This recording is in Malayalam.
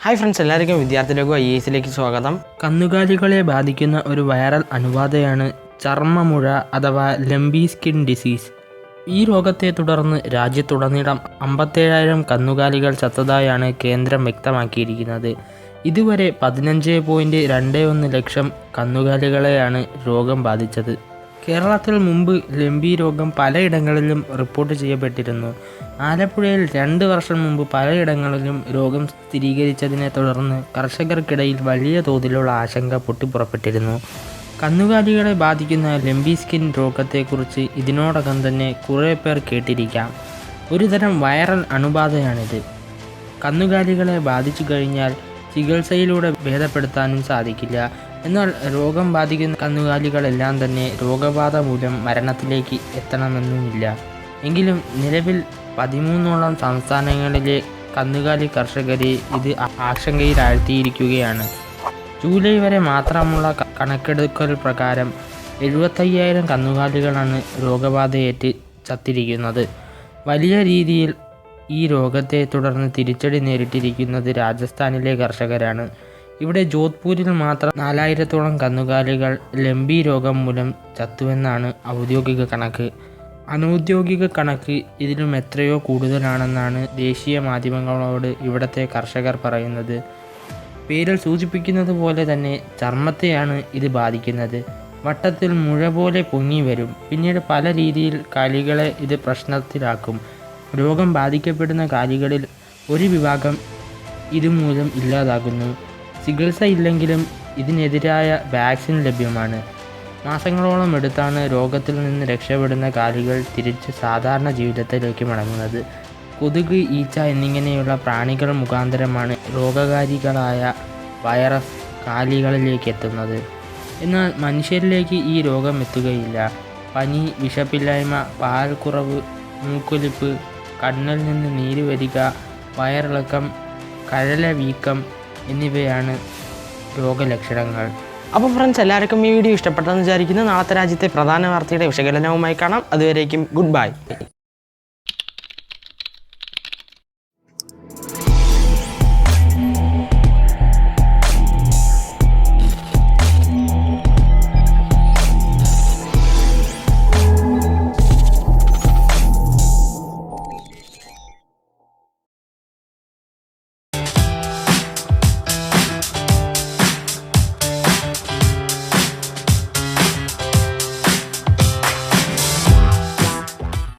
ഹായ് ഫ്രണ്ട്സ്, എല്ലാവർക്കും വിദ്യാർത്ഥികൾക്കും IAS സ്വാഗതം. കന്നുകാലികളെ ബാധിക്കുന്ന ഒരു വൈറൽ അണുബാധയാണ് ചർമ്മമുഴ അഥവാ ലംബി സ്കിൻ ഡിസീസ്. ഈ രോഗത്തെ തുടർന്ന് രാജ്യത്തുടനീളം 57,000 കന്നുകാലികൾ ചത്തതായാണ് കേന്ദ്രം വ്യക്തമാക്കിയിരിക്കുന്നത്. ഇതുവരെ 15.21 ലക്ഷം കന്നുകാലികളെയാണ് രോഗം ബാധിച്ചത്. കേരളത്തിൽ മുമ്പ് ലംബി രോഗം പലയിടങ്ങളിലും റിപ്പോർട്ട് ചെയ്യപ്പെട്ടിരുന്നു. ആലപ്പുഴയിൽ 2 വർഷം മുമ്പ് പലയിടങ്ങളിലും രോഗം സ്ഥിരീകരിച്ചതിനെ തുടർന്ന് കർഷകർക്കിടയിൽ വലിയ തോതിലുള്ള ആശങ്ക പൊട്ടിപ്പുറപ്പെട്ടിരുന്നു. കന്നുകാലികളെ ബാധിക്കുന്ന ലംബി സ്കിൻ രോഗത്തെക്കുറിച്ച് ഇതിനോടകം തന്നെ കുറേ പേർ കേട്ടിരിക്കാം. ഒരുതരം വൈറൽ അണുബാധയാണിത്. കന്നുകാലികളെ ബാധിച്ചു കഴിഞ്ഞാൽ ചികിത്സയിലൂടെ ഭേദപ്പെടുത്താനും സാധിക്കില്ല. എന്നാൽ രോഗം ബാധിക്കുന്ന കന്നുകാലികളെല്ലാം തന്നെ രോഗബാധ മൂലം മരണത്തിലേക്ക് എത്തണമെന്നുമില്ല. എങ്കിലും നിലവിൽ 13ഓളം സംസ്ഥാനങ്ങളിലെ കന്നുകാലി കർഷകരെ ഇത് ആശങ്കയിലാഴ്ത്തിയിരിക്കുകയാണ്. ജൂലൈ വരെ മാത്രമുള്ള കണക്കെടുക്കൽ പ്രകാരം 75,000 കന്നുകാലികളാണ് രോഗബാധയേറ്റ് ചത്തിരിക്കുന്നത്. വലിയ രീതിയിൽ ഈ രോഗത്തെ തുടർന്ന് തിരിച്ചടി നേരിട്ടിരിക്കുന്നത് രാജസ്ഥാനിലെ കർഷകരാണ്. ഇവിടെ ജോധ്പൂരിൽ മാത്രം 4,000-ഓളം കന്നുകാലികൾ ലംബി രോഗം മൂലം ചത്തുവെന്നാണ് ഔദ്യോഗിക കണക്ക്. അനൗദ്യോഗിക കണക്ക് ഇതിലും എത്രയോ കൂടുതലാണെന്നാണ് ദേശീയ മാധ്യമങ്ങളോട് ഇവിടുത്തെ കർഷകർ പറയുന്നത്. പേരിൽ സൂചിപ്പിക്കുന്നത് പോലെ തന്നെ ചർമ്മത്തെയാണ് ഇത് ബാധിക്കുന്നത്. വട്ടത്തിൽ മുഴ പോലെ പൊങ്ങി വരും. പിന്നീട് പല രീതിയിൽ കാലികളെ ഇത് പ്രശ്നത്തിലാക്കും. രോഗം ബാധിക്കപ്പെടുന്ന കാലികളിൽ ഒരു വിഭാഗം ഇതുമൂലം ഇല്ലാതാകുന്നു. ചികിത്സ ഇല്ലെങ്കിലും ഇതിനെതിരായ വാക്സിൻ ലഭ്യമാണ്. മാസങ്ങളോളം എടുത്താണ് രോഗത്തിൽ നിന്ന് രക്ഷപ്പെടുന്ന കാലികൾ തിരിച്ച് സാധാരണ ജീവിതത്തിലേക്ക് മടങ്ങുന്നത്. കൊതുക്, ഈച്ച എന്നിങ്ങനെയുള്ള പ്രാണികൾ മുഖാന്തരമാണ് രോഗകാരികളായ വൈറസ് കാലികളിലേക്ക് എത്തുന്നത്. എന്നാൽ മനുഷ്യരിലേക്ക് ഈ രോഗം എത്തുകയില്ല. പനി, വിശപ്പില്ലായ്മ, പാൽ കുറവ്, മൂക്കൊലിപ്പ്, കണ്ണിൽ നിന്ന് നീര് വരിക, വയറിളക്കം, കഴല വീക്കം എന്നിവയാണ് രോഗലക്ഷണങ്ങൾ. അപ്പോൾ ഫ്രണ്ട്സ്, എല്ലാവർക്കും ഈ വീഡിയോ ഇഷ്ടപ്പെട്ടെന്ന് വിചാരിക്കുന്നു. നാളത്തെ രാജ്യത്തെ പ്രധാന വാർത്തയുടെ വിശകലനവുമായി കാണാം. അതുവരേക്കും ഗുഡ് ബൈ.